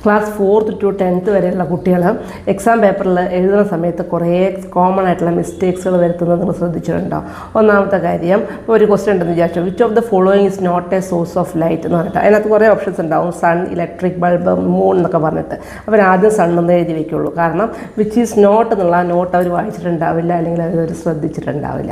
Class 4th to 10th വരെയുള്ള കുട്ടികൾ exam പേപ്പറിൽ എഴുതുന്ന സമയത്ത് കുറേ കോമൺ ആയിട്ടുള്ള മിസ്റ്റേക്സുകൾ വരുത്തുന്നത് നിങ്ങൾ ശ്രദ്ധിച്ചിട്ടുണ്ടോ? ഒന്നാമത്തെ കാര്യം, ഒരു ക്വസ്റ്റ്യൻ ഉണ്ടെന്ന് വിചാരിച്ചു, which of the following is not a source of light എന്ന് പറഞ്ഞിട്ട് അതിനകത്ത് കുറേ ഓപ്ഷൻസ് ഉണ്ടാവും, സൺ, ഇലക്ട്രിക് ബൾബ്, മൂൺ എന്നൊക്കെ പറഞ്ഞിട്ട്. അവരാദ്യം സൺ എന്ന് എഴുതി വയ്ക്കുള്ളൂ. കാരണം വിച്ച് ഈസ് നോട്ട് എന്നുള്ള നോട്ട് അവർ വായിച്ചിട്ടുണ്ടാവില്ല, അല്ലെങ്കിൽ അവർ ശ്രദ്ധിച്ചിട്ടുണ്ടാവില്ല.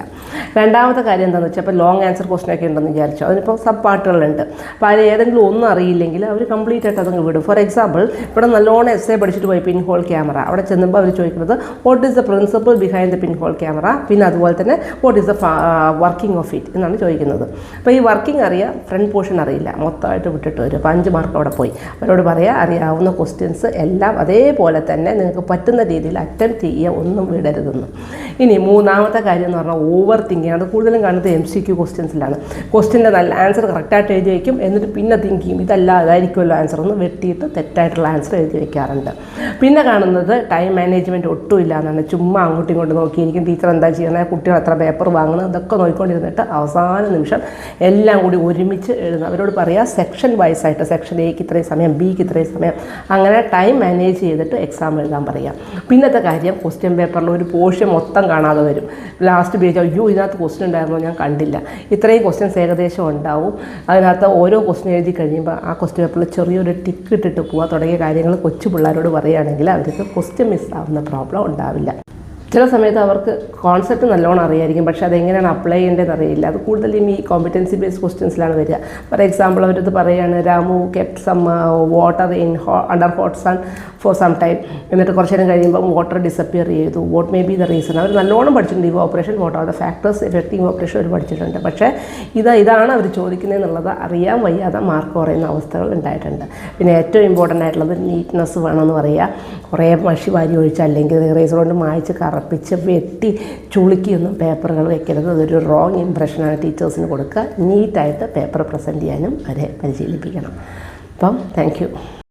രണ്ടാമത്തെ കാര്യം എന്താണെന്ന് വെച്ചാൽ, ഇപ്പോൾ ലോങ് ആൻസർ ക്വസ്റ്റ്യൻ ഒക്കെ ഉണ്ടെന്ന് വിചാരിച്ചു, അതിനിപ്പോൾ സബ് പാർട്ടുകളുണ്ട്. അപ്പോൾ അതിൽ ഏതെങ്കിലും ഒന്നും അറിയില്ലെങ്കിൽ അവർ കംപ്ലീറ്റ് ആയിട്ട് അതങ്ങ് വിടും. ഫോർ എക്സാമ്പിൾ, ഇവിടെ നല്ലോണം എസ്സേ പഠിച്ചിട്ട് പോയി പിൻ ഹോൾ ക്യാമറ, അവിടെ ചെന്നുമ്പോൾ അവർ ചോദിക്കുന്നത് what is the principle behind the pin whole camera, പിന്നെ അതുപോലെ തന്നെ what is the working of it എന്നാണ് ചോദിക്കുന്നത്. അപ്പോൾ ഈ വർക്കിംഗ് അറിയാം, ഫ്രണ്ട് പോർഷൻ അറിയില്ല, മൊത്തമായിട്ട് വിട്ടിട്ട് വരും. അപ്പോൾ 5 മാർക്ക് അവിടെ പോയി. അവരോട് പറയുക, അറിയാവുന്ന ക്വസ്റ്റ്യൻസ് എല്ലാം അതേപോലെ തന്നെ നിങ്ങൾക്ക് പറ്റുന്ന രീതിയിൽ അറ്റംപ്റ്റ് ചെയ്യുക, ഒന്നും വിടരുതെന്ന്. ഇനി മൂന്നാമത്തെ കാര്യം എന്ന് പറഞ്ഞാൽ ഓവർ തിങ്കിങ്. അത് കൂടുതലും കാണുന്നത് MCQ ക്വസ്റ്റ്യൻസിലാണ്. ക്വസ്റ്റ്യൻ്റെ നല്ല ആൻസർ കറക്റ്റായിട്ട് എഴുതി വയ്ക്കും, എന്നിട്ട് പിന്നെ തിങ്ക് ചെയ്യും ഇതല്ല അതായിരിക്കുമല്ലോ ആൻസർ എന്ന് വെട്ടിയിട്ട് തെറ്റായിട്ടുള്ള ആൻസർ എഴുതി വയ്ക്കാറുണ്ട്. പിന്നെ കാണുന്നത് ടൈം മാനേജ്മെൻറ്റ് ഒട്ടും ഇല്ല എന്നാണ്. ചുമ്മാ അങ്ങോട്ടും ഇങ്ങോട്ടും നോക്കിയിരിക്കും, ടീച്ചർ എന്താ ചെയ്യണത്, കുട്ടികൾ എത്ര പേപ്പർ വാങ്ങുന്നത്, ഇതൊക്കെ നോക്കിക്കൊണ്ടിരുന്നിട്ട് അവസാന നിമിഷം എല്ലാം കൂടി ഒരുമിച്ച് എഴുതുന്നത്. അവരോട് പറയുക സെക്ഷൻ വൈസ് ആയിട്ട്, സെക്ഷൻ എക്ക് ഇത്രയും സമയം, ബിക്ക് ഇത്രയും സമയം, അങ്ങനെ ടൈം മാനേജ് ചെയ്തിട്ട് എക്സാം എഴുതാൻ പറയുക. പിന്നത്തെ കാര്യം, ക്വസ്റ്റ്യൻ പേപ്പറിൽ ഒരു പോർഷൻ മൊത്തം കാണാതെ വരും. ലാസ്റ്റ് പേജ് അയ്യോ ഇതിനകത്ത് ക്വസ്റ്റ്യൻ ഉണ്ടായിരുന്നോ ഞാൻ കണ്ടില്ല. ഇത്രയും ക്വസ്റ്റ്യൻസ് ഏകദേശം ഉണ്ടാവും. അതിനകത്ത് ഓരോ ക്വസ്റ്റ്യൻ എഴുതി കഴിയുമ്പോൾ ആ ക്വസ്റ്റ്യൻ പേപ്പറിൽ ചെറിയൊരു ടിക്ക് ഇട്ടിട്ട് പോവുക തുടങ്ങിയ കാര്യങ്ങൾ കൊച്ചു പിള്ളേരോട് പറയുകയാണെങ്കിൽ അവർക്ക് ക്വസ്റ്റ്യൻ മിസ്സാവുന്ന പ്രോബ്ലം ഉണ്ടാവില്ല. ചില സമയത്ത് അവർക്ക് കോൺസെപ്റ്റ് നല്ലോണം അറിയായിരിക്കും, പക്ഷേ അതെങ്ങനെയാണ് അപ്ലൈ ചെയ്യേണ്ടതെന്ന് അറിയില്ല. അത് കൂടുതലും ഈ കോമ്പിറ്റൻസി ബേസ്ഡ് ക്വസ്റ്റ്യൻസിലാണ് വരിക. ഫോർ എക്സാമ്പിൾ, അവരത് പറയുകയാണ് Ramu kept some water in under hot sun for some time, എന്നിട്ട് കുറച്ച് നേരം കഴിയുമ്പോൾ വാട്ടർ ഡിസപ്പിയർ ചെയ്തു, what may be the reason. അവർ നല്ലോണം പഠിച്ചിട്ടുണ്ട്. Evaporation, what are the factors affecting evaporation അവർ പഠിച്ചിട്ടുണ്ട്. പക്ഷേ ഇതാണ് അവർ ചോദിക്കുന്നതെന്നുള്ളത് അറിയാൻ വയ്യാതെ മാർക്ക് കുറയുന്ന അവസ്ഥകൾ ഉണ്ടായിട്ടുണ്ട്. പിന്നെ ഏറ്റവും ഇമ്പോർട്ടൻ്റ് ആയിട്ടുള്ളത് നീറ്റ്നെസ് വേണമെന്ന് പറയുക. കുറേ മഷി വാരി ഒഴിച്ച് അല്ലെങ്കിൽ ഇറേസർ കൊണ്ട് മായ്ച്ച് കറപ്പിച്ച് വെട്ടി ചുളുക്കിയൊന്നും പേപ്പറുകൾ വെക്കരുത്. അതൊരു റോങ് ഇംപ്രഷനാണ് ടീച്ചേഴ്സിന് കൊടുക്കുക. നീറ്റായിട്ട് പേപ്പർ പ്രസൻറ്റ് ചെയ്യാനും അവരെ പരിശീലിപ്പിക്കണം. അപ്പം താങ്ക് യു.